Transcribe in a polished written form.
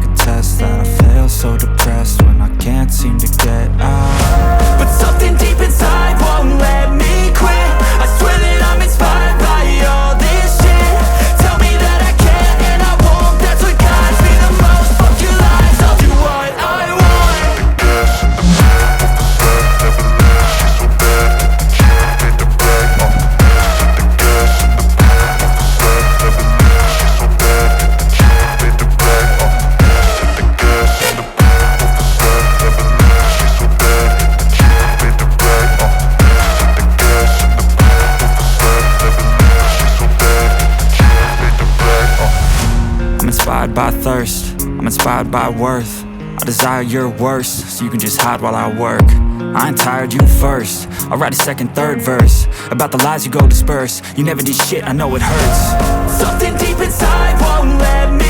could test that. I feel so depressed when I can't seem to get out. But something deep inside won't let me quit. I swear that I'm inspired by all this shit. Tell me that I can't and I won't. That's what guides me the most. Fuck your lies, I'll do what I want. Gas in the back of the set, never leave, she's so bad. She made the bag, set the gas in the back of the set, never leave, she's so bad. She made the bag, set the gas in the back of the set, never leave, she's so bad. She made the bag, set the gas in the back of the set, never leave, she's so bad. She made the bag, I'm inspired by thirst, I'm inspired by worth. I desire your worst, so you can just hide while I work. I ain't tired, you first. I'll write a second, third verse about the lies you go disperse. You never did shit, I know it hurts. Something deep inside won't let me